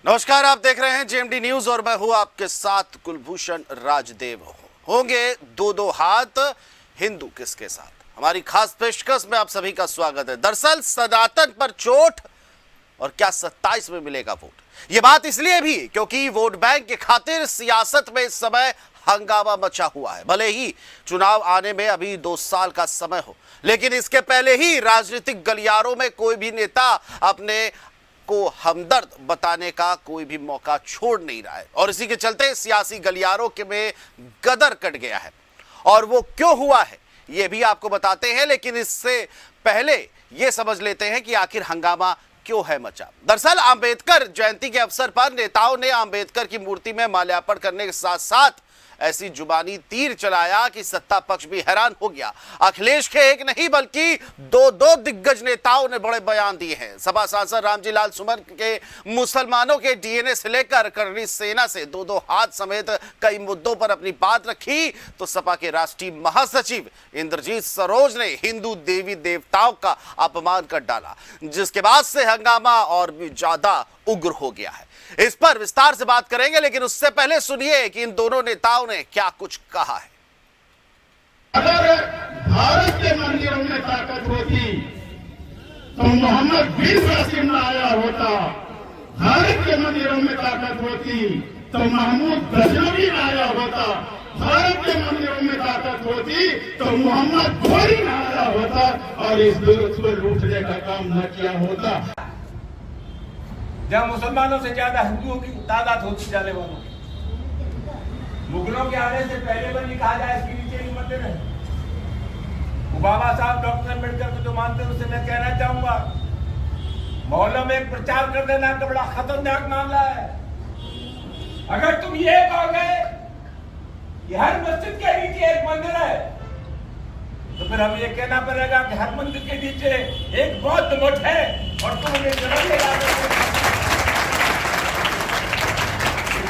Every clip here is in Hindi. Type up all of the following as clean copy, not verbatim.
नमस्कार, आप देख रहे हैं जेएमडी न्यूज और मैं हूं आपके साथ कुलभूषण राजदेव। होंगे दो दो हाथ, हिंदू किसके साथ, हमारी खास पेशकश में आप सभी का स्वागत है। दरअसल सनातन पर चोट और क्या 27 में मिलेगा वोट, यह बात इसलिए भी क्योंकि वोट बैंक की खातिर सियासत में इस समय हंगामा मचा हुआ है। भले ही चुनाव आने में अभी 2 साल का समय हो, लेकिन इसके पहले ही राजनीतिक गलियारों में कोई भी नेता अपने को हमदर्द बताने का कोई भी मौका छोड़ नहीं रहा है और इसी के चलते सियासी गलियारों के में गदर कट गया है। और वो क्यों हुआ है ये भी आपको बताते हैं, लेकिन इससे पहले ये समझ लेते हैं कि आखिर हंगामा क्यों है मचा। दरअसल अंबेडकर जयंती के अवसर पर नेताओं ने अंबेडकर की मूर्ति में माल्यार्पण करने के साथ साथ ऐसी जुबानी तीर चलाया कि सत्ता पक्ष भी हैरान हो गया। अखिलेश के एक नहीं बल्कि दो दिग्गज नेताओं ने बड़े बयान दिए हैं। सपा सांसद रामजी लाल सुमन के मुसलमानों के डीएनए से लेकर करणी सेना से दो हाथ समेत कई मुद्दों पर अपनी बात रखी, तो सपा के राष्ट्रीय महासचिव इंद्रजीत सरोज ने हिंदू देवी देवताओं का अपमान कर डाला, जिसके बाद से हंगामा और भी ज्यादा उग्र हो गया है। इस पर विस्तार से बात करेंगे, लेकिन उससे पहले सुनिए कि इन दोनों नेताओं ने क्या कुछ कहा है। अगर भारत के मंदिरों में ताकत होती तो मोहम्मद बिन कासिम ना आया होता। भारत के मंदिरों में ताकत होती तो महमूद गजनवी ना आया होता। भारत के मंदिरों में ताकत होती तो मोहम्मद घोरी ना आया होता और इस दुरुस्त को लूटने का काम न किया होता। जहाँ मुसलमानों से ज्यादा हिंदुओं की तादाद होती जाने वालों की, मुगलों के आने से पहले भी कहा जाए इसके नीचे ही मंदिर है। बाबा साहब डॉक्टर अम्बेडकर को जो मानते हैं उससे मैं कहना चाहूंगा, मोहल्लों में एक प्रचार कर देना तो बड़ा खतरनाक मामला है। अगर तुम ये कहोगे कि हर मस्जिद के नीचे एक मंदिर है, तो फिर हमें ये कहना पड़ेगा कि हर मंदिर के नीचे एक बौद्ध मठ है और तुम उन्हें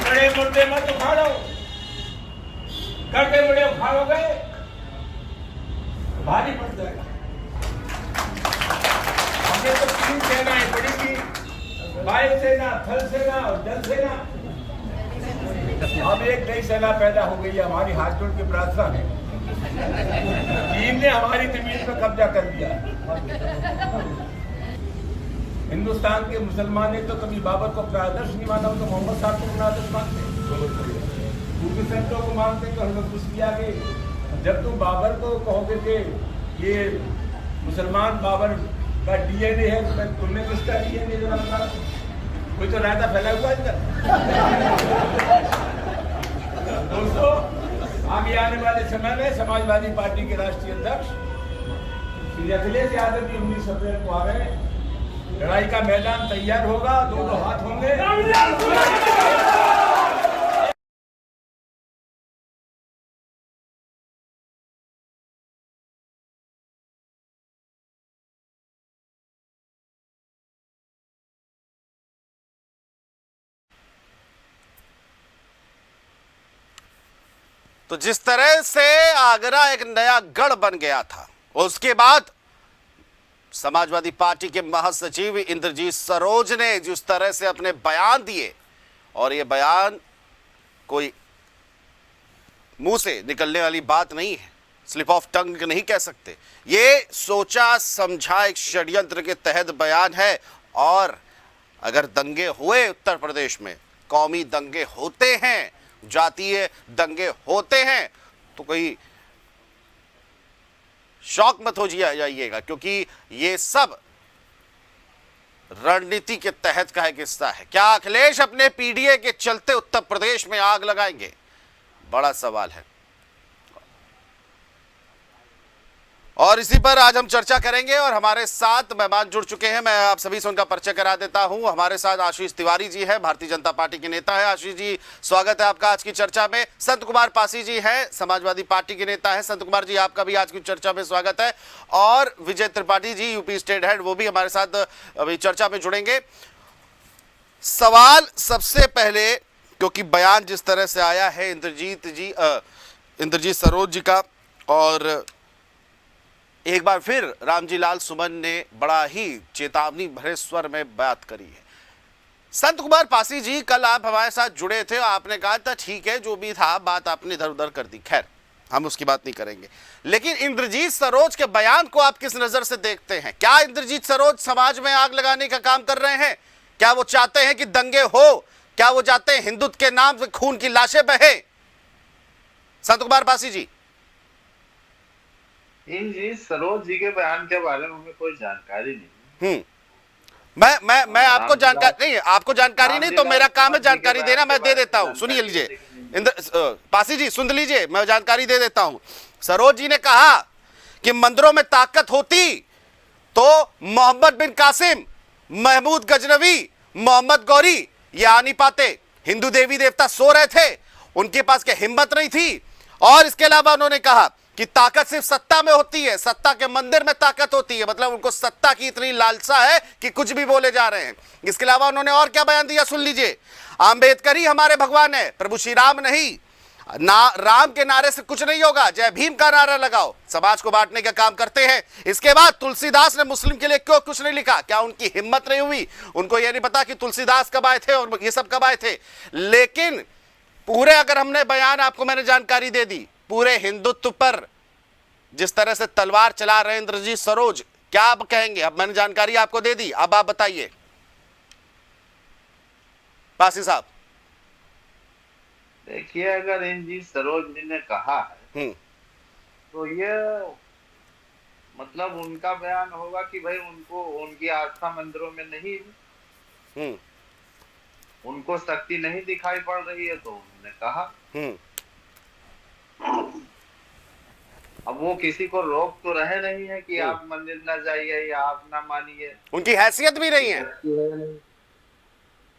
बड़े मुर्दे मत उखाड़ो, करके बड़े उखाड़ोगे तो भारी पड़ जाएगा। हमने तो 3 सेनाएं पड़ी थी, वायु सेना, थल सेना और जल सेना। अब एक नई सेना पैदा हो गई है। हमारी हाथ जोड़ के प्रार्थना है, चीन ने हमारी जमीन पर कब्जा कर दिया। हिंदुस्तान के मुसलमान ने तो कभी बाबर को अपना आदर्श नहीं माना, तो मोहम्मद साहब को अपना आदर्श मानते, दूसरे संतों को मानते, तो हजरत कुश्तिया के। जब तुम बाबर को कहोगे कि ये मुसलमान बाबर का डीएनए है, तो तुमने किसका डीएनए जरा बताना? कोई तो रायता फैला हुआ है। दोस्तों, आगे आने वाले समय में समाजवादी पार्टी के राष्ट्रीय अध्यक्ष श्री अखिलेश यादव जी 19 अप्रैल को आ रहे हैं। लड़ाई का मैदान तैयार होगा, दो हाथ होंगे। तो जिस तरह से आगरा एक नया गढ़ बन गया था, उसके बाद समाजवादी पार्टी के महासचिव इंद्रजीत सरोज ने जिस तरह से अपने बयान दिए, और ये बयान कोई मुंह से निकलने वाली बात नहीं है, स्लिप ऑफ टंग नहीं कह सकते, ये सोचा समझा एक षड्यंत्र के तहत बयान है। और अगर दंगे हुए उत्तर प्रदेश में, कौमी दंगे होते हैं, जातीय दंगे होते हैं, तो कोई शौक मत हो जाइएगा, क्योंकि ये सब रणनीति के तहत का एक हिस्सा है। क्या अखिलेश अपने पीडीए के चलते उत्तर प्रदेश में आग लगाएंगे? बड़ा सवाल है। और इसी पर आज हम चर्चा करेंगे और हमारे साथ मेहमान जुड़ चुके हैं। मैं आप सभी से उनका परिचय करा देता हूं। हमारे साथ आशीष तिवारी जी है, भारतीय जनता पार्टी के नेता है। आशीष जी, स्वागत है आपका आज की चर्चा में। संत कुमार पासी जी हैं, समाजवादी पार्टी के नेता है। संत कुमार जी, आपका भी आज की चर्चा में स्वागत है। और विजय Tripathi ji, UP state head, वो भी हमारे साथ अभी चर्चा में जुड़ेंगे। सवाल सबसे पहले, क्योंकि बयान जिस तरह से आया है इंद्रजीत सरोज जी का, और एक बार फिर रामजी लाल सुमन ने बड़ा ही चेतावनी भरे स्वर में बात करी है। संत कुमार पासी जी, कल आप हमारे साथ जुड़े थे, आपने कहा था ठीक है जो भी था, बात आपने इधर उधर कर दी, खैर हम उसकी बात नहीं करेंगे। लेकिन इंद्रजीत सरोज के बयान को आप किस नजर से देखते हैं? क्या इंद्रजीत सरोज समाज में आग लगाने का काम कर रहे हैं? क्या वो चाहते हैं कि दंगे हो? क्या वो चाहते हैं हिंदुत्व के नाम से खून की लाशें बहे? संत कुमार पासी जी, इंद्रजीत सरोज जी के बयान के बारे में हमें कोई जानकारी नहीं। मैं आपको जानकारी नहीं है, आपको जानकारी नहीं तो मेरा काम है जानकारी देना, मैं दे देता हूं। सुनिए लीजिए पासी जी, सुन लीजिए, मैं जानकारी दे देता हूं। सरोज जी ने कहा कि मंदिरों में ताकत होती तो मोहम्मद बिन कासिम, महमूद गजनवी, मोहम्मद गौरी ये आ नहीं पाते। हिंदू देवी देवता सो रहे थे, उनके पास क्या हिम्मत नहीं थी? और इसके अलावा उन्होंने कहा कि ताकत सिर्फ सत्ता में होती है, सत्ता के मंदिर में ताकत होती है। मतलब उनको सत्ता की इतनी लालसा है कि कुछ भी बोले जा रहे हैं। इसके अलावा उन्होंने और क्या बयान दिया, सुन लीजिए। आंबेडकर ही हमारे भगवान है, प्रभु श्री राम नहीं। राम के नारे से कुछ नहीं होगा, जय भीम का नारा लगाओ। समाज को बांटने का काम करते हैं। इसके बाद तुलसीदास ने मुस्लिम के लिए क्यों कुछ नहीं लिखा? क्या उनकी हिम्मत नहीं हुई? उनको यह नहीं पता कि तुलसीदास कब आए थे और ये सब कब आए थे? लेकिन पूरे अगर हमने बयान, आपको मैंने जानकारी दे दी, पूरे हिंदुत्व पर जिस तरह से तलवार चला रहे इंद्रजीत सरोज, क्या आप कहेंगे? अब मैंने जानकारी आपको दे दी, अब आप बताइए पासी साहब। देखिए, अगर इंद्रजीत सरोज जी ने कहा है तो ये मतलब उनका बयान होगा कि भाई उनको उनकी आस्था मंदिरों में नहीं, उनको शक्ति नहीं दिखाई पड़ रही है तो उन्होंने कहा। अब वो किसी को रोक तो रहे नहीं है कि आप मंदिर न जाइए या आप ना मानिए, उनकी हैसियत भी नहीं है।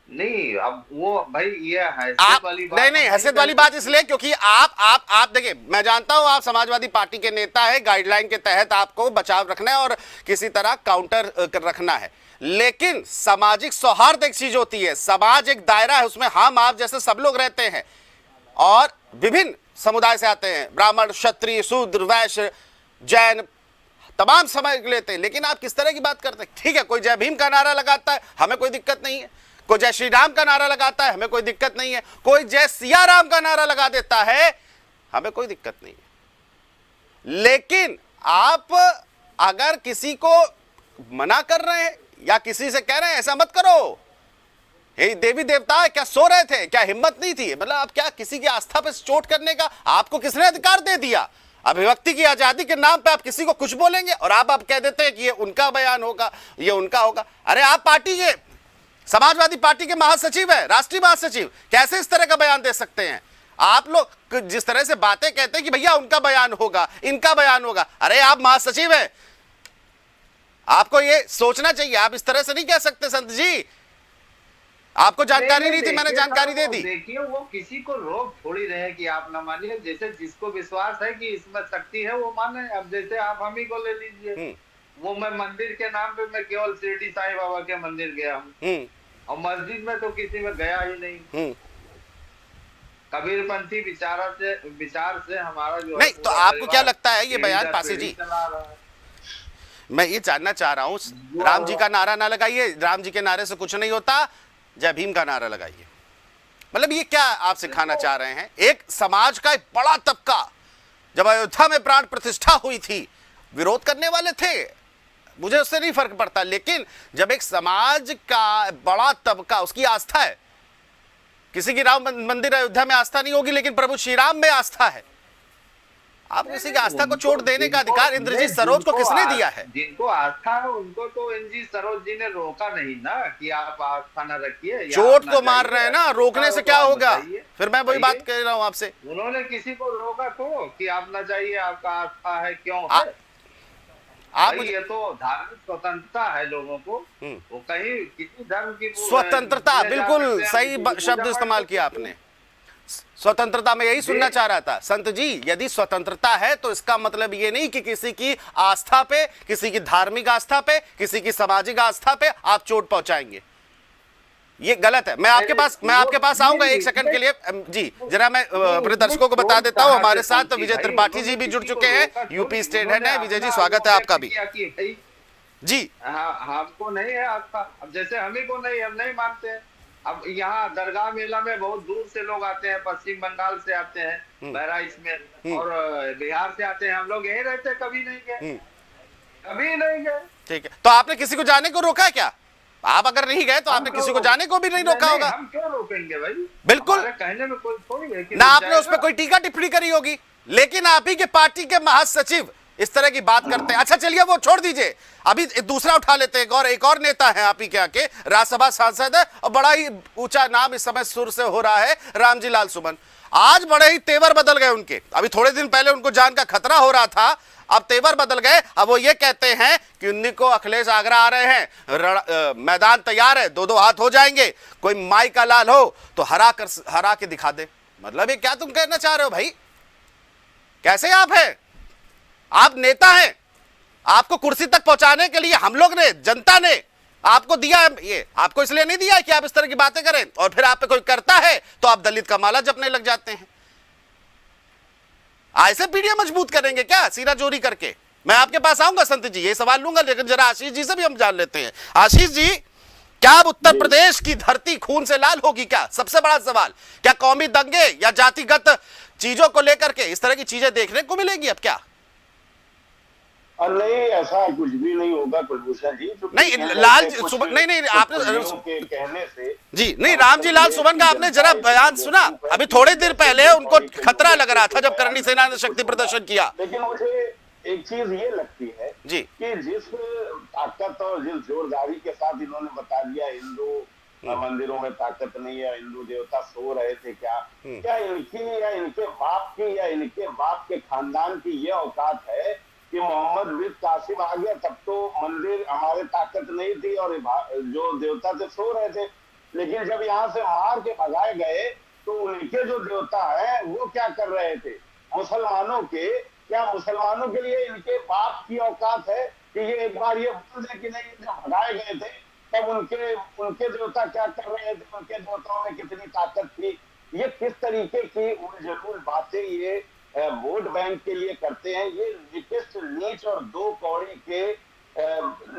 नहीं, अब वो भाई ये हैसियत वाली बात नहीं, हैसियत वाली बात इसलिए क्योंकि आप देखिए, मैं जानता हूं आप समाजवादी पार्टी के नेता है, गाइडलाइन के तहत आपको बचाव रखना है और किसी तरह काउंटर रखना है। लेकिन सामाजिक सौहार्द एक चीज होती है, समाज एक दायरा है, उसमें हम आप जैसे सब लोग रहते हैं और विभिन्न समुदाय से आते हैं, ब्राह्मण, क्षत्रिय, शूद्र, वैश्य, जैन, तमाम समझ लेते हैं। लेकिन आप किस तरह की बात करते हैं? ठीक है, कोई जय भीम का नारा लगाता है, हमें कोई दिक्कत नहीं है। कोई जय श्री राम का नारा लगाता है, हमें कोई दिक्कत नहीं है। कोई जय सिया राम का नारा लगा देता है, हमें कोई दिक्कत नहीं है। लेकिन आप अगर किसी को मना कर रहे हैं या किसी से कह रहे हैं ऐसा मत करो, हे देवी देवता क्या सो रहे थे? क्या हिम्मत नहीं थी? मतलब आप क्या किसी की आस्था पर चोट करने का आपको किसने अधिकार दे दिया? अभिव्यक्ति की आजादी के नाम पे आप किसी को कुछ बोलेंगे और आप कह देते हैं कि ये उनका बयान होगा, ये उनका होगा। अरे आप पार्टी के समाजवादी पार्टी के महासचिव है, राष्ट्रीय महासचिव, कैसे इस तरह का बयान दे सकते हैं? आप लोग जिस तरह से बातें कहते हैं कि भैया उनका बयान होगा, इनका बयान होगा, अरे आप महासचिव है, आपको ये सोचना चाहिए। आप इस तरह से नहीं कह सकते संत जी। आपको जानकारी नहीं थी, मैंने जानकारी दे दी। देखिए, वो किसी को रोक थोड़ी रहे कि आप ना मानिए, जैसे जिसको विश्वास है कि इसमें शक्ति है वो माने। अब जैसे आप हम ही को ले लीजिए, वो मैं मंदिर के नाम पे मैं केवल शिरडी साईं बाबा के मंदिर गया हूँ और मस्जिद में तो किसी में गया ही नहीं। कबीरपंथी विचार से हमारा जो नहीं, तो आपको क्या लगता है ये बयान पासी जी? मैं ये जानना चाह रहा हूँ, राम जी का नारा ना लगाइए, राम जी के नारे से कुछ नहीं होता, जय भीम का नारा लगाइए। मतलब ये क्या आप सिखाना चाह रहे हैं? एक समाज का एक बड़ा तबका, जब अयोध्या में प्राण प्रतिष्ठा हुई थी, विरोध करने वाले थे, मुझे उससे नहीं फर्क पड़ता। लेकिन जब एक समाज का बड़ा तबका, उसकी आस्था है, किसी की राम मंदिर अयोध्या में आस्था नहीं होगी लेकिन प्रभु श्री राम में आस्था है, आप किसी की आस्था को चोट देने का अधिकार इंद्रजीत सरोज को किसने दिया है? जिनको आस्था है उनको तो इंद्रजीत सरोज जी ने रोका नहीं ना कि आप आस्था न रखिए। चोट तो मार रहे हैं ना, रोकने से क्या होगा? फिर मैं वही बात कह रहा हूँ आपसे। उन्होंने किसी को रोका तो कि आप न जाइए, आपका आस्था है, क्यों आप ये तो धार्मिक स्वतंत्रता है लोगों को, वो कहीं किसी धर्म की स्वतंत्रता, बिल्कुल सही शब्द इस्तेमाल किया आपने, स्वतंत्रता में यही सुनना चाह रहा था। संत जी, यदि स्वतंत्रता है तो इसका मतलब ये नहीं कि किसी की आस्था पे, किसी की धार्मिक आस्था पे, किसी की सामाजिक आस्था पे आप चोट पहुंचाएंगे, ये गलत है। मैं आपके पास आऊंगा एक सेकंड के लिए जी। जरा मैं अपने दर्शकों को बता देता हूं, हमारे साथ विजय त्रिपाठी जी भी जुड़ चुके हैं, यूपी स्टेट हेड है। विजय जी, स्वागत है आपका भी जी। हमको नहीं है आस्था, अब जैसे हम ही को नहीं, हम नहीं मानते हैं, अब यहाँ दरगाह मेला में बहुत दूर से लोग आते हैं, पश्चिम बंगाल से आते हैं, बहराइच में, और बिहार से आते हैं। हम लोग यहीं रहते, कभी नहीं गए, कभी नहीं गए। ठीक है, तो आपने किसी को जाने को रोका है क्या? आप अगर नहीं गए तो आपने किसी को जाने को भी नहीं रोका होगा। हम क्यों रोकेंगे भाई? बिल्कुल, हमारे कहने में कोई थोड़ी है कि ना आपने जाएगा। उस पर कोई टीका टिप्पणी करी होगी, लेकिन आप ही के पार्टी के महासचिव इस तरह की बात करते हैं। अच्छा चलिए वो छोड़ दीजिए, अभी दूसरा उठा लेते हैं। एक और नेता है आप ही के आके, राज्यसभा सांसद है और बड़ा ही ऊंचा नाम इस समय सुर से हो रहा है, रामजी लाल सुमन। आज बड़े ही तेवर बदल गए उनके। अभी थोड़े दिन पहले उनको जान का खतरा हो रहा था, अब तेवर बदल गए। अब वो ये कहते हैं कि उन्हीं को अखिलेश आगरा आ रहे हैं, मैदान तैयार है, दो हाथ हो जाएंगे, कोई माई का लाल हो तो हरा के दिखा दे। मतलब ये क्या तुम कहना चाह रहे हो भाई? कैसे आप हैं? आप नेता हैं, आपको कुर्सी तक पहुंचाने के लिए हम लोग ने, जनता ने आपको दिया है। ये आपको इसलिए नहीं दिया है कि आप इस तरह की बातें करें, और फिर आप पे कोई करता है तो आप दलित का माला जपने लग जाते हैं। ऐसे पीढ़ियां मजबूत करेंगे क्या सीना चोरी करके? मैं आपके पास आऊंगा संत जी, ये सवाल लूंगा, लेकिन जरा आशीष जी से भी हम जान लेते हैं। आशीष जी, क्या अब उत्तर प्रदेश की धरती खून से लाल होगी क्या? सबसे बड़ा सवाल, क्या कौमी दंगे या जातिगत चीजों को लेकर के इस तरह की चीजें देखने को मिलेगी अब क्या? और नहीं, ऐसा कुछ भी नहीं होगा कुलभूषण जी। नहीं लाल सुमन, नहीं आपने के कहने से जी नहीं, रामजी लाल सुमन का आपने जरा बयान सुना? अभी थोड़े देर पहले उनको खतरा लग रहा था जब करणी सेना ने शक्ति प्रदर्शन किया। लेकिन मुझे एक चीज ये लगती है जी कि जिस ताकत और जिस जोरदारी के साथ इन्होंने बता दिया हिंदू मंदिरों में ताकत नहीं है, हिंदू देवता सो रहे थे, क्या इनकी या इनके बाप की या इनके बाप के खानदान की ये औकात है कि मोहम्मद बिन कासिम आ गया तब तो मंदिर हमारे ताकत नहीं थी और जो देवता थे सो रहे थे, लेकिन जब यहाँ से मार के भगाए गए तो उनके जो देवता है वो क्या कर रहे थे? मुसलमानों के, क्या मुसलमानों के लिए इनके बाप की औकात है कि ये एक बार ये बोल दे कि नहीं, जब भगाए गए थे तब उनके देवता क्या कर रहे थे, उनके देवताओं में कितनी ताकत थी? ये किस तरीके की उलझुल बातें ये वोट बैंक के लिए करते हैं। ये निकृष्ट, नीच और दो कौड़ी के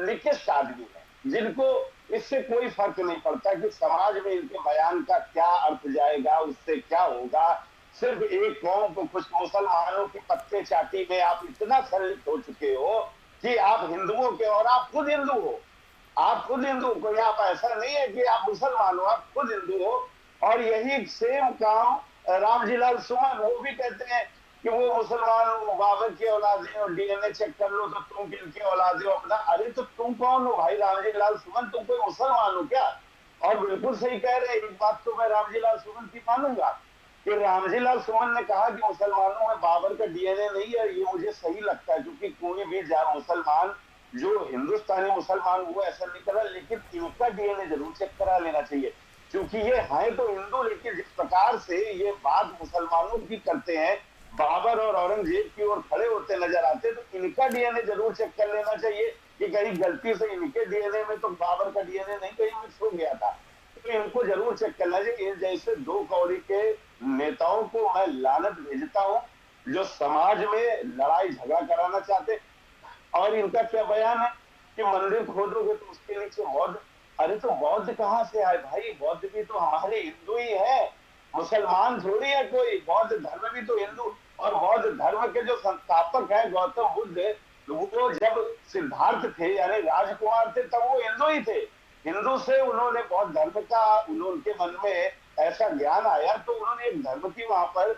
निकृष्ट आदमी हैं, जिनको इससे कोई फर्क नहीं पड़ता कि समाज में इनके बयान का क्या अर्थ जाएगा, उससे क्या होगा। सिर्फ एक कौम को, कुछ मुसलमानों की पत्ते चाटी में आप इतना संलिप्त हो चुके हो कि आप हिंदुओं के, और आप खुद हिंदू हो, आप खुद हिंदू, कोई आप ऐसा नहीं है कि आप मुसलमान हो, आप खुद हिंदू हो। और यही सेम काम रामजी लाल सुमन, वो भी कहते हैं कि वो मुसलमान हो, बाबर की औलादे और डीएनए चेक कर लो तो तुम किनके औलादे हो अपना। अरे तो तुम कौन हो भाई रामजी लाल सुमन? तुम कोई मुसलमान हो क्या? और बिल्कुल सही कह रहे हैं, एक बात तो मैं रामजी लाल सुमन की मानूंगा कि रामजी लाल सुमन ने कहा कि मुसलमानों में बाबर का डीएनए नहीं है। ये मुझे सही लगता है, क्योंकि कोई भी मुसलमान जो हिंदुस्तानी मुसलमान वो ऐसा नहीं कर रहा, लेकिन इनका डीएनए जरूर चेक करा लेना चाहिए, क्योंकि ये है तो हिंदू, लेकिन जिस प्रकार से ये बात मुसलमानों की करते हैं, बाबर और औरंगजेब की ओर खड़े होते नजर आते, तो इनका डीएनए जरूर चेक कर लेना चाहिए कि कहीं गलती से इनके डीएनए में तो बाबर का डीएनए नहीं कहीं मिक्स हो गया था। तो इनको जरूर चेक करना चाहिए। जैसे दो कौड़ी के नेताओं को मैं लानत भेजता हूँ जो समाज में लड़ाई झगड़ा कराना चाहते। और इनका क्या बयान है कि मंदिर खोदोगे तो उसके नीचे बौद्ध। अरे तो बौद्ध कहाँ से आए भाई? बौद्ध भी तो हमारे हिंदू ही है, मुसलमान थोड़ी है कोई। बौद्ध धर्म भी तो हिंदू, और बौद्ध धर्म के जो संस्थापक हैं गौतम बुद्ध, वो जब सिद्धार्थ थे यानी राजकुमार थे तब वो हिंदू ही थे। हिंदू से उन्होंने बौद्ध धर्म का, उनके मन में ऐसा ज्ञान आया तो उन्होंने एक धर्म की वहां पर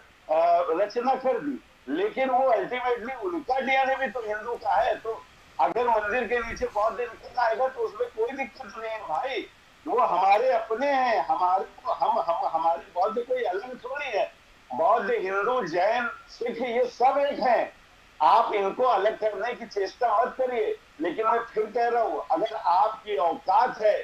रचना कर दी, लेकिन वो अल्टीमेटली उनका डीएनए भी तो हिंदू का है। तो अगर मंदिर के नीचे बौद्ध निकल आएगा तो उसमें कोई दिक्कत नहीं है भाई, वो हमारे अपने हैं। हमारे बौद्ध कोई अलग थोड़ी है। बौद्ध, हिंदू, जैन, सिख ये सब एक हैं। आप इनको अलग करने की चेष्टा मत करिए। लेकिन मैं फिर कह रहा हूँ, अगर आपकी औकात है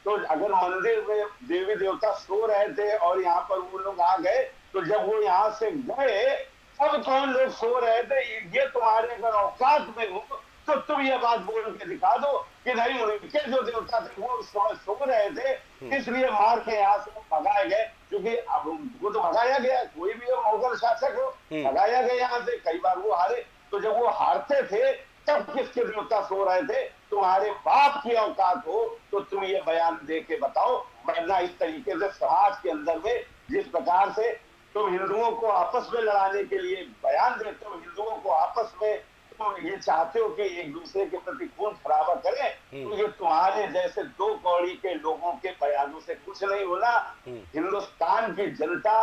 तो अगर मंदिर में देवी देवता सो रहे थे और यहाँ पर वो लोग आ गए, तो जब वो यहाँ से गए तब कौन लोग सो रहे थे? ये तुम्हारे अगर औकात में हो तो तुम ये बात बोल के दिखा दो कि नहीं, उनके जो देवता थे वो सो रहे थे, इसलिए मार के यहाँ से भगाए गए। क्योंकि अब उनको तो भगाया गया, कोई भी मुगल शासक हो, भगाया गया यहाँ से। कई बार वो हारे, तो जब वो हारते थे तब किसके देवता सो रहे थे? तुम्हारे बाप की औकात हो तो तुम ये बयान दे के बताओ। वरना इस तरीके से समाज के अंदर में जिस प्रकार से तुम हिंदुओं को आपस में लड़ाने के लिए बयान देते हो, हिंदुओं को आपस में तुम ये चाहते हो कि एक दूसरे के प्रति खून खराबा करें, तो ये तुम्हारे जैसे दो कौड़ी के लोगों के बयानों से कुछ नहीं होना। हिंदुस्तान की जनता,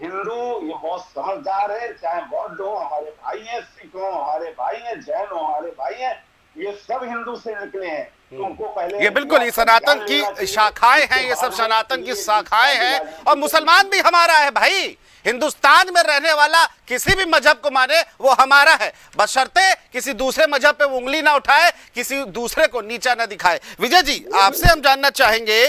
हिंदू ये बहुत समझदार है, चाहे बौद्ध हो हमारे भाई हैं, सिख हो हमारे भाई हैं, जैन हो हमारे भाई हैं, ये सब हिंदू से निकले हैं। तुमको पहले ये बिल्कुल ये सनातन की शाखाएं हैं, ये सब सनातन की शाखाएं हैं, और मुसलमान भी हमारा है भाई। हिंदुस्तान में रहने वाला किसी भी मजहब को माने वो हमारा है, बशर्ते किसी दूसरे मजहब पे उंगली ना उठाए, किसी दूसरे को नीचा ना दिखाए। विजय जी, आपसे हम जानना चाहेंगे,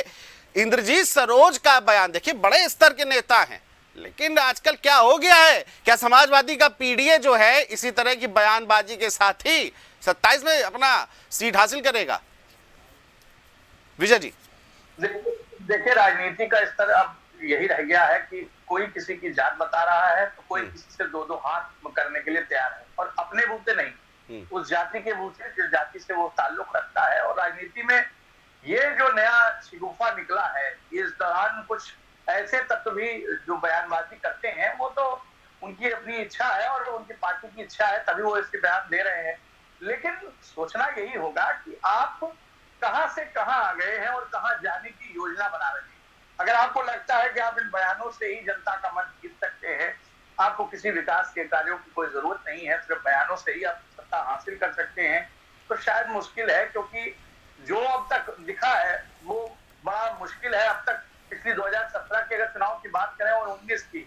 इंद्रजीत सरोज का बयान देखिए, बड़े स्तर के नेता हैं, लेकिन आजकल क्या हो गया है? क्या समाजवादी का पीडीए जो है इसी तरह की बयानबाजी के साथ ही 27 में अपना सीट हासिल करेगा? विजय जी, देखिए राजनीति का स्तर अब यही रह गया है कि कोई किसी की जात बता रहा है तो कोई किसी से दो दो हाथ करने के लिए तैयार है, और अपने बूते नहीं, उस जाति के बूते जिस जाति से वो ताल्लुक रखता है। और राजनीति में ये जो नया शिगुफा निकला है, इस दौरान कुछ ऐसे तत्व भी जो बयानबाजी करते हैं, वो तो उनकी अपनी इच्छा है और उनकी पार्टी की इच्छा है, तभी वो इसके बयान दे रहे हैं। लेकिन सोचना यही होगा कि आप कहां से कहां आ गए हैं और कहां जाने की योजना बना रहे हैं। अगर आपको लगता है कि आप इन बयानों से ही जनता का मन जीत सकते हैं, आपको किसी विकास के कार्यों की कोई जरूरत नहीं है, सिर्फ बयानों से ही आप सत्ता हासिल कर सकते हैं, तो शायद मुश्किल है। क्योंकि जो अब तक दिखा है वो बड़ा मुश्किल है। अब तक पिछली 2017 के अगर चुनाव की बात करें और 19 की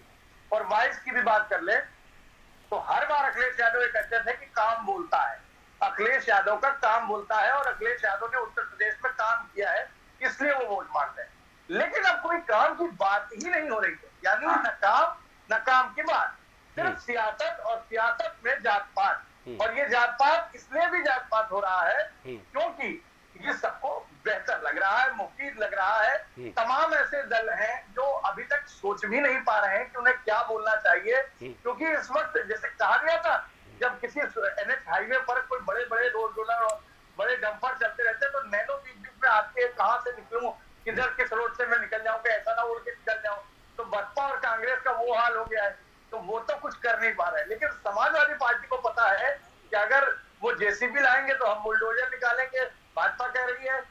और 22 की भी बात कर ले, तो हर बार अखिलेश यादव ये कहते थे कि काम बोलता है, अखिलेश यादव का काम बोलता है, और अखिलेश यादव ने उत्तर प्रदेश में काम किया है, इसलिए वो वोट मांगते हैं। लेकिन अब कोई काम की बात ही नहीं हो रही है, यानी न काम की बात, सिर्फ सियासत, और सियासत में जात पात। और ये जात पात इसलिए भी जात पात हो रहा है क्योंकि ये सबको बेहतर लग रहा है, मुफीद लग रहा है। तमाम ऐसे दल हैं जो अभी तक सोच भी नहीं पा रहे हैं कि उन्हें क्या बोलना चाहिए, क्योंकि इस वक्त जैसे कहा गया था, जब किसी NH हाईवे पर कोई बड़े बड़े रोड रोलर और बड़े डंपर चलते रहते तो नैनो बीच में आके कहां से निकलूं, किधर किस रोड से मैं निकल जाऊं, ऐसा ना उड़ के निकल जाऊं। तो बसपा और कांग्रेस का वो हाल हो गया है, तो वो तो कुछ कर नहीं पा रहे। लेकिन समाजवादी पार्टी को पता है कि अगर वो JCB लाएंगे तो हम बुलडोजर निकालेंगे, भाजपा कह रही है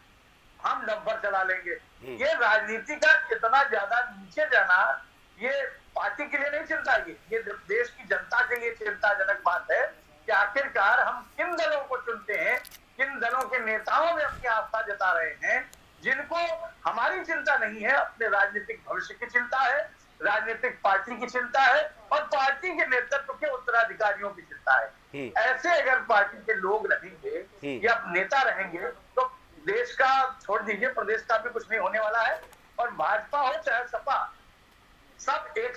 हम डंपर चला लेंगे। ये राजनीति का इतना ज्यादा नीचे जाना ये पार्टी के लिए नहीं चिंता, ये देश की जनता के लिए चिंताजनक बात है कि आखिरकार हम किन दलों को चुनते हैं, किन दलों के नेताओं में अपनी आस्था जता रहे हैं, जिनको हमारी चिंता नहीं है, अपने राजनीतिक भविष्य की चिंता है, राजनीतिक पार्टी की चिंता है, और पार्टी के नेतृत्व के उत्तराधिकारियों की चिंता है। ऐसे अगर पार्टी के लोग रहेंगे या नेता रहेंगे तो देश का छोड़ दीजिए, प्रदेश का भी कुछ नहीं होने वाला है। और भाजपा हो चाहे सपा, सब एक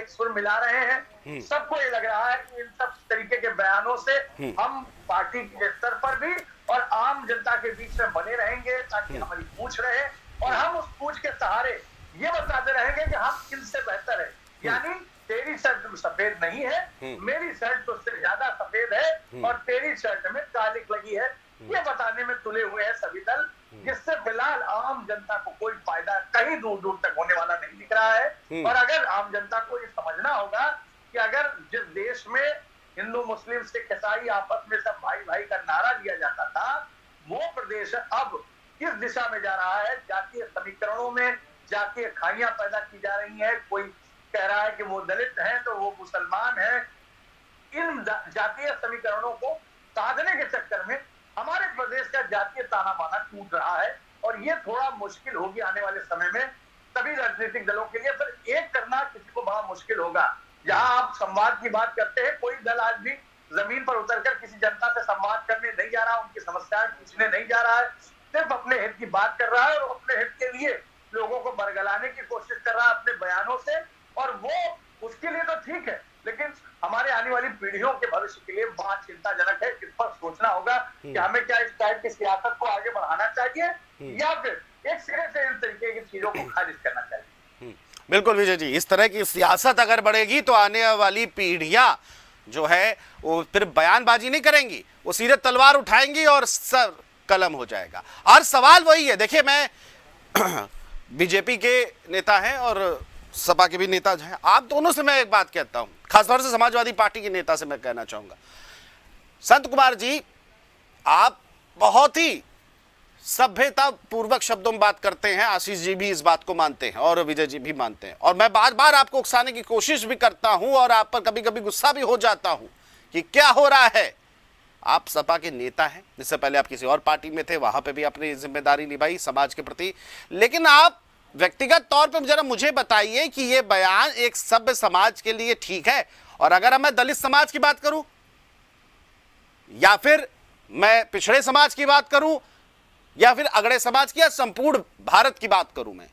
सुर मिला रहे हैं। सबको ये लग रहा है कि इन सब तरीके के बयानों से हम पार्टी के स्तर पर भी और आम जनता के बीच में बने रहेंगे, ताकि हमारी पूछ रहे और हम उस पूछ के सहारे ये बताते रहेंगे कि हम किनसे बेहतर है। यानी तेरी शर्ट सफेद नहीं है, मेरी शर्ट तो उससे ज्यादा सफेद है, और तेरी शर्ट में कालिक लगी है, ये बताने में तुले हुए हैं सभी दल, जिससे फिलहाल आम जनता को कोई फायदा कहीं दूर दूर तक होने वाला नहीं दिख रहा है। और अगर आम जनता को ये समझना होगा कि अगर जिस देश में हिंदू मुस्लिम सिख ईसाई आपस में सब भाई भाई का नारा दिया जाता था, वो प्रदेश अब किस दिशा में जा रहा है, जातीय समीकरणों में जातीय खाइयां पैदा की जा रही हैं। कोई कह रहा है कि वो दलित हैं तो वो मुसलमान हैं। इन जातीय समीकरणों को साधने के चक्कर में हमारे प्रदेश का जातीय ताना बाना टूट रहा है, और ये थोड़ा मुश्किल होगी आने वाले समय में सभी राजनीतिक दलों के लिए। फिर एक करना किसी को बड़ा मुश्किल होगा। जहां आप संवाद की बात करते हैं, कोई दल आज भी जमीन पर उतरकर किसी जनता से संवाद करने नहीं जा रहा, उनकी समस्याएं पूछने नहीं जा रहा है, सिर्फ अपने हित की बात कर रहा है और अपने हित के लिए लोगों को बरगलाने की कोशिश कर रहा है अपने बयानों से। और वो उसके लिए तो ठीक है, लेकिन हमारे आने वाली पीढ़ियों के भविष्य के लिए बहुत चिंताजनक है। इस पर सोचना होगा कि हमें क्या इस टाइप की सियासत को आगे बढ़ाना चाहिए या फिर एक सिरे से इन तरीके की चीजों को खारिज करना चाहिए। बिल्कुल विजय जी, इस तरह की सियासत अगर बढ़ेगी तो आने वाली पीढ़ियां जो है वो फिर बयानबाजी नहीं करेंगी, वो सीधे तलवार उठाएंगी और सर कलम हो जाएगा। और सवाल वही है, देखिए मैं बीजेपी के नेता हैं और सपा के भी नेता हैं। आप दोनों से मैं एक बात कहता हूं, खासतौर से समाजवादी पार्टी के नेता से मैं कहना चाहूंगा, संत कुमार जी, आप बहुत ही सभ्यता पूर्वक शब्दों में बात करते हैं। आशीष जी भी इस बात को मानते हैं और विजय जी भी मानते हैं, और मैं बार बार आपको उकसाने की कोशिश भी करता हूं और आप पर कभी कभी गुस्सा भी हो जाता हूं कि क्या हो रहा है। आप सपा के नेता हैं, इससे पहले आप किसी और पार्टी में थे, वहां पे भी अपनी जिम्मेदारी निभाई समाज के प्रति, लेकिन आप व्यक्तिगत तौर पे जरा मुझे बताइए कि यह बयान एक सभ्य समाज के लिए ठीक है? और अगर मैं दलित समाज की बात करूं या फिर मैं पिछड़े समाज की बात करूं या फिर अगड़े समाज की या संपूर्ण भारत की बात करूं मैं,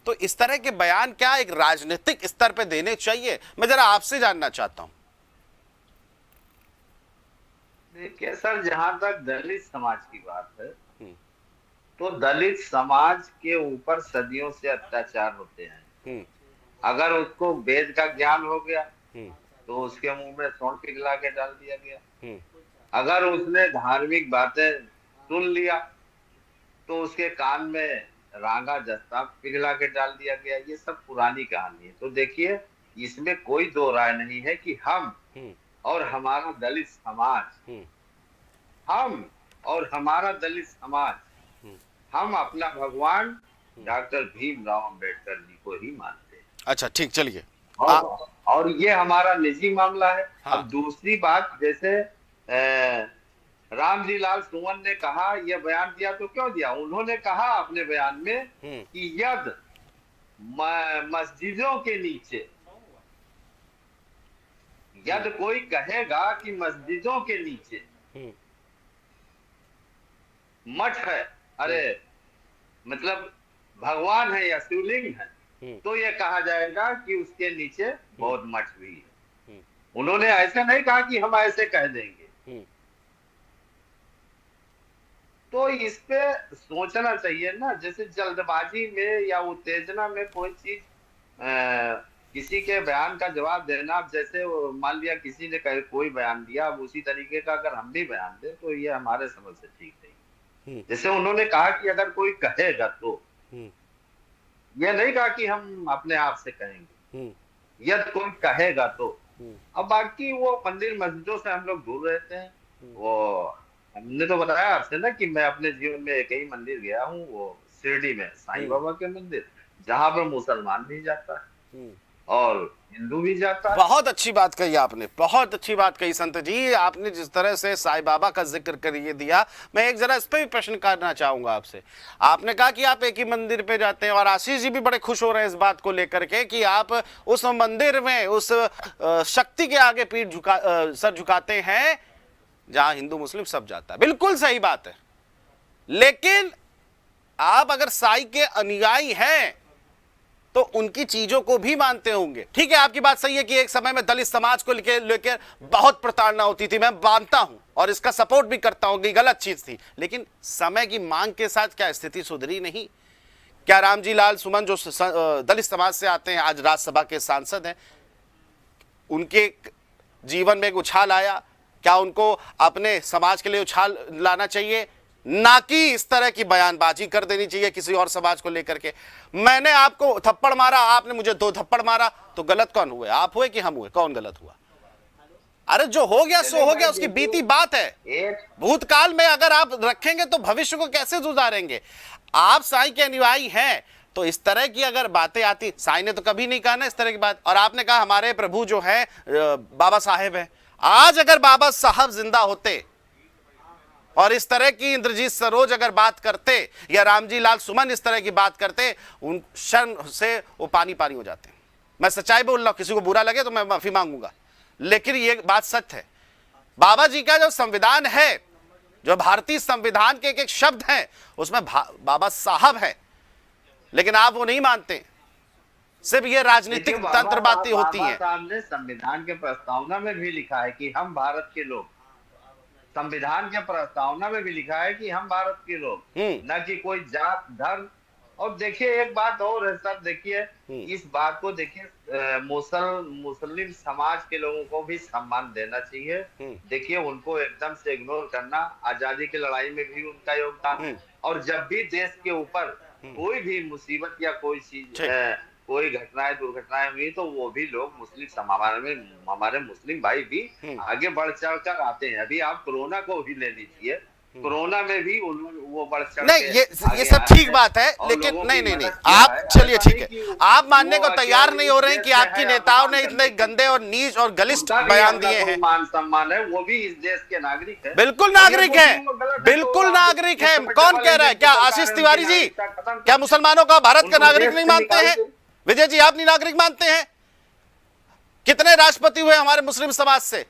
तो इस तरह के बयान क्या एक राजनीतिक स्तर पे देने चाहिए? मैं जरा आपसे जानना चाहता हूं। देखिए सर, जहां तक दलित समाज की बात है, तो दलित समाज के ऊपर सदियों से अत्याचार होते हैं। अगर उसको वेद का ज्ञान हो गया तो उसके मुंह में सोंठ पिघला के डाल दिया गया। अगर उसने धार्मिक बातें सुन लिया तो उसके कान में रांगा जस्ता पिघला के डाल दिया गया। ये सब पुरानी कहानी है। तो देखिए, इसमें कोई दो राय नहीं है कि हम और हमारा दलित समाज, हम और हमारा दलित समाज, हम अपना भगवान डॉक्टर भीमराव अंबेडकर जी को ही मानते हैं। अच्छा, ठीक, चलिए। और ये हमारा निजी मामला है। हाँ। अब दूसरी बात, जैसे रामजी लाल सुमन ने कहा, यह बयान दिया तो क्यों दिया? उन्होंने कहा अपने बयान में कि यदि मस्जिदों के नीचे, यदि कोई कहेगा कि मस्जिदों के नीचे मठ है, अरे मतलब भगवान है या शिवलिंग है, तो ये कहा जाएगा कि उसके नीचे बौद्ध मठ भी है। उन्होंने ऐसे नहीं कहा कि हम ऐसे कह देंगे। तो इस पे सोचना चाहिए ना। जैसे जल्दबाजी में या उत्तेजना में कोई चीज किसी के बयान का जवाब देना, अब जैसे मान लिया किसी ने कोई बयान दिया, अब उसी तरीके का अगर हम भी बयान दें तो ये हमारे समझ से ठीक नहीं। जैसे उन्होंने कहा कि अगर कोई कहेगा तो, ये नहीं कहा कि हम अपने आप से कहेंगे, यदि कोई कहेगा तो। अब बाकी वो मंदिर मस्जिदों से हम लोग दूर रहते हैं। वो हमने तो बताया आपसे ना कि मैं अपने जीवन में एक ही मंदिर गया हूँ, वो शिरडी में साईं बाबा के मंदिर, जहाँ पर मुसलमान भी जाता है और हिंदू भी जाता है। बहुत अच्छी बात कही आपने, बहुत अच्छी बात कही संत जी। आपने जिस तरह से साईं बाबा का जिक्र कर ये दिया, मैं एक जरा इस पे भी प्रश्न करना चाहूंगा आपसे। आपने कहा कि आप एक ही मंदिर पे जाते हैं और आशीष जी भी बड़े खुश हो रहे हैं इस बात को लेकर के कि आप उस मंदिर में उस शक्ति के आगे सर झुकाते हैं जहां हिंदू मुस्लिम सब जाता है। बिल्कुल सही बात है, लेकिन आप अगर साईं के अनुयायी हैं तो उनकी चीजों को भी मानते होंगे। ठीक है, आपकी बात सही है कि एक समय में दलित समाज को लेकर बहुत प्रताड़ना होती थी, मैं मानता हूं और इसका सपोर्ट भी करता हूं कि गलत चीज थी, लेकिन समय की मांग के साथ क्या स्थिति सुधरी नहीं? क्या रामजी लाल सुमन जो दलित समाज से आते हैं, आज राज्यसभा के सांसद हैं, उनके जीवन में एक उछाल आया? क्या उनको अपने समाज के लिए उछाल लाना चाहिए, ना कि इस तरह की बयानबाजी कर देनी चाहिए किसी और समाज को लेकर के? मैंने आपको थप्पड़ मारा, आपने मुझे 2 थप्पड़ मारा, तो गलत कौन हुए? आप हुए कि हम हुए? कौन गलत हुआ? अरे जो हो गया सो हो गया, उसकी बीती बात है। भूतकाल में अगर आप रखेंगे तो भविष्य को कैसे सुधारेंगे? आप साईं के अनुयायी हैं तो इस तरह की अगर बातें आती, साईं ने तो कभी नहीं कहा ना इस तरह की बात। और आपने कहा हमारे प्रभु जो है बाबा साहेब है। आज अगर बाबा साहब जिंदा होते और इस तरह की इंद्रजीत सरोज अगर बात करते या रामजी लाल सुमन इस तरह की बात करते, उन शर्म से वो पानी पानी हो जाते। मैं सच्चाई बोल रहा हूं, किसी को बुरा लगे तो मैं माफी मांगूंगा, लेकिन ये बात सच है। बाबा जी का जो संविधान है, जो भारतीय संविधान के एक शब्द हैं, उसमें बाबा साहब है, लेकिन आप वो नहीं मानते। सिर्फ ये राजनीतिक तंत्र बातें होती हैं। बाबा साहब ने संविधान के प्रस्तावना में भी लिखा है कि हम भारत के लोग, संविधान के प्रस्तावना में भी लिखा है कि हम भारत के लोग, न कि कोई जात धर्म। और देखिए एक बात और है सर, देखिए इस बात को देखिए, मुस्लिम समाज के लोगों को भी सम्मान देना चाहिए। देखिए उनको एकदम से इग्नोर करना, आजादी की लड़ाई में भी उनका योगदान है। और जब भी देश के ऊपर कोई भी मुसीबत या कोई चीज कोई घटनाएं दुर्घटनाएं हुई तो वो भी लोग मुस्लिम हमारे मुस्लिम भाई भी आगे बढ़ चढ़ कर आते हैं। अभी आप कोरोना को भी ले लीजिए, कोरोना में भी वो बढ़ चढ़ नहीं, ये सब ठीक बात है, लेकिन नहीं आप चलिए ठीक है, आप मानने को तैयार नहीं हो रहे हैं कि आपकी नेताओं ने इतने गंदे और नीच और गलिष्ठ बयान दिए हैं। मान सम्मान है, वो भी इस देश के नागरिक है। बिल्कुल नागरिक है, बिल्कुल नागरिक है। कौन कह रहा है? क्या आशीष तिवारी जी क्या मुसलमानों का भारत का नागरिक नहीं मानते हैं? विजय जी आप नहीं नागरिक मानते हैं? कितने राष्ट्रपति हुए हमारे मुस्लिम समाज से?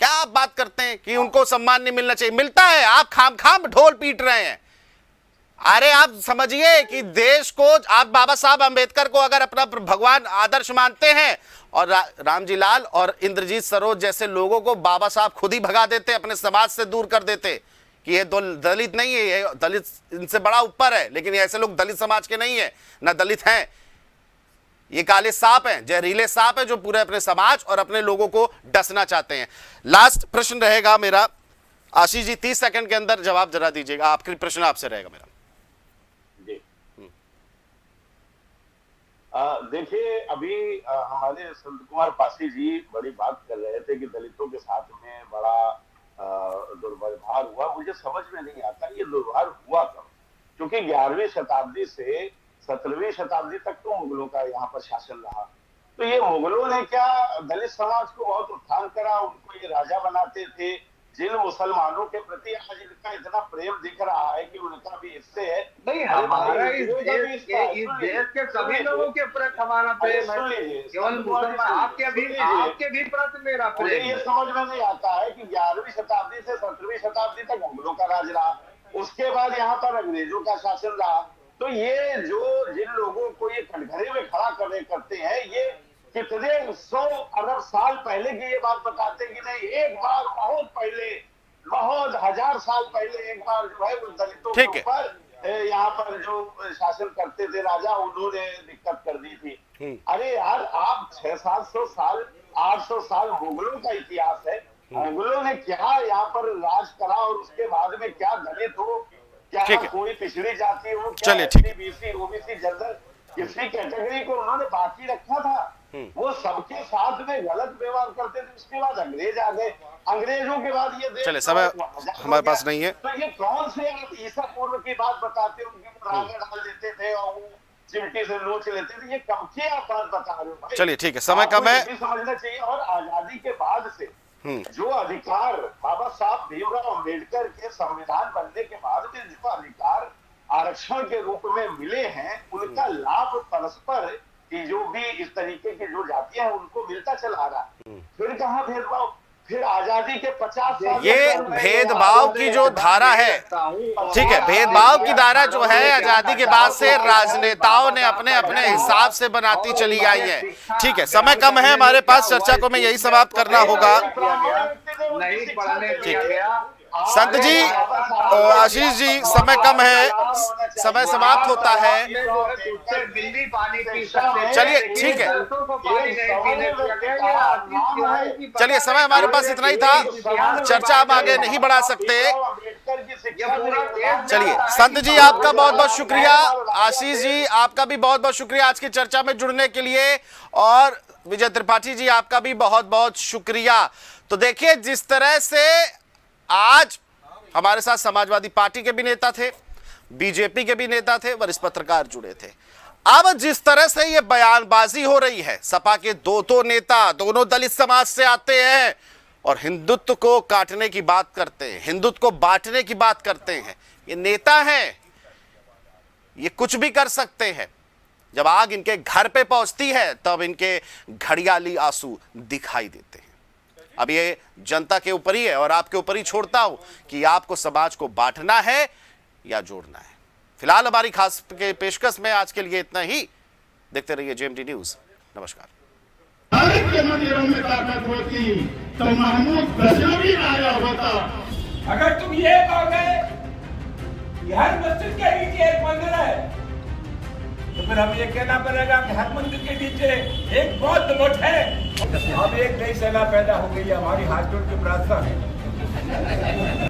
क्या आप बात करते हैं कि उनको सम्मान नहीं मिलना चाहिए? मिलता है, आप खाम ढोल पीट रहे हैं। अरे आप समझिए कि देश को, आप बाबा साहब अंबेडकर को अगर अपना भगवान आदर्श मानते हैं और रामजी लाल और इंद्रजीत सरोज जैसे लोगों को बाबा साहब खुद ही भगा देते, अपने समाज से दूर कर देते कि ये दलित नहीं है, ये दलित इनसे बड़ा ऊपर है, लेकिन ऐसे लोग दलित समाज के नहीं है, ना दलित हैं, ये काले सांप हैं, जहरीले सांप हैं जो पूरे अपने समाज और अपने लोगों को डसना चाहते हैं। लास्ट प्रश्न रहेगा मेरा, आशीष जी 30 सेकंड के अंदर जवाब जरा दीजिएगा, आपके प्रश्न आपसे रहेगा मेरा। जी देखिए, अभी हमारे संत कुमार पासी जी बड़ी बात कर रहे थे कि दलितों के साथ में बड़ा दुर्व्यवहार हुआ। मुझे समझ में नहीं आता ये दुर्व्यवहार हुआ कब, क्योंकि 11वीं शताब्दी से 17वीं शताब्दी तक तो मुगलों का यहाँ पर शासन रहा। तो ये मुगलों ने क्या दलित समाज को बहुत उत्थान करा, उनको ये राजा बनाते थे। जिन मुसलमानों के प्रति आज इनका इतना प्रेम दिख रहा है कि उनका भी इससे है। नहीं, हमारा इस देश के सभी लोगों के प्रति हमारा प्रेम है, केवल मुसलमान आपके भी प्रति मेरा प्रेम। ये समझ में नहीं आता है कि 11वीं शताब्दी से 17वीं शताब्दी तक मुगलों का राज रहा, उसके बाद यहाँ पर अंग्रेजों का शासन रहा। तो ये जो जिन लोगों को ये कटघरे में खड़ा करते हैं, ये कितने 100 अरब साल पहले की ये बात बताते कि नहीं, एक बार बहुत पहले, बहुत 1000 साल पहले एक बार जो है वो दलितों के ऊपर यहाँ पर जो शासन करते थे राजा, उन्होंने दिक्कत कर दी थी। अरे यार, आप 600-700 साल 800 साल मुगलों का इतिहास है, मुगलों ने क्या यहाँ पर राज करा और उसके बाद में क्या दलित हो, क्या कोई पिछड़ी जाति हो, क्या बीसी ओबीसी जनरल किसी कैटेगरी को उन्होंने बाकी रखा था? वो सबके साथ में गलत व्यवहार करते थे। उसके बाद अंग्रेज आ गए, अंग्रेजों के बाद ये चले समय हमारे पास नहीं है। तो ये कौन से आप ईसा पूर्व की बात बताते हो, उनके रागे डाल देते थे और वो चिमटी से नोच लेते थे? ये कब की आप बात बता रहे हो भाई? चलिए ठीक है, समय कम है, समझना चाहिए। और आजादी के बाद से जो अधिकार बाबा साहब भीमराव अंबेडकर के संविधान बनने के बाद में जो अधिकार आरक्षण के रूप में मिले हैं, उनका लाभ परस्पर कि जो भी इस तरीके की जो जातियां हैं उनको मिलता चला रहा है। फिर कहाँ भेदभाव? फिर आजादी के 50 साल ये भेदभाव की जो धारा है, ठीक है, भेदभाव की धारा जो है आजादी के बाद से राजनेताओं ने अपने अपने हिसाब से बनाती चली आई है। ठीक है, समय कम है हमारे पास, चर्चा को मैं यही समाप्त करना होगा। ठीक है संत जी, आशीष जी, समय कम है, समय समाप्त होता है। चलिए ठीक है, चलिए समय हमारे पास इतना ही था, चर्चा हम आगे नहीं बढ़ा सकते। चलिए संत जी आपका बहुत बहुत शुक्रिया, आशीष जी आपका भी बहुत बहुत शुक्रिया आज की चर्चा में जुड़ने के लिए, और विजय त्रिपाठी जी आपका भी बहुत बहुत शुक्रिया। तो देखिए जिस तरह से आज हमारे साथ समाजवादी पार्टी के भी नेता थे, बीजेपी के भी नेता थे, वरिष्ठ पत्रकार जुड़े थे। अब जिस तरह से ये बयानबाजी हो रही है, सपा के दो नेता दोनों दलित समाज से आते हैं और हिंदुत्व को काटने की बात करते हैं, हिंदुत्व को बांटने की बात करते हैं। ये नेता हैं, ये कुछ भी कर सकते हैं। जब आग इनके घर पे पहुंचती है तब इनके घड़ियाली आंसू दिखाई देते हैं। अब ये जनता के ऊपर ही है और आपके ऊपर ही छोड़ता हूं कि आपको समाज को बांटना है या जोड़ना है। फिलहाल हमारी खास के पेशकश में आज के लिए इतना ही। देखते रहिए जेएमडी न्यूज। नमस्कार। भारत के मंदिरों में ताकत होती तो महमूद गजनवी आया होता। अगर तुम ये कहोगे कि हर मस्जिद के नीचे एक मंदिर है, तो फिर हमें ये कहना पड़ेगा कि हर मंदिर के नीचे एक बौद्ध मठ है। अब एक नई सेना पैदा हो गई है, हमारी हाथ जोड़ के प्रार्थना है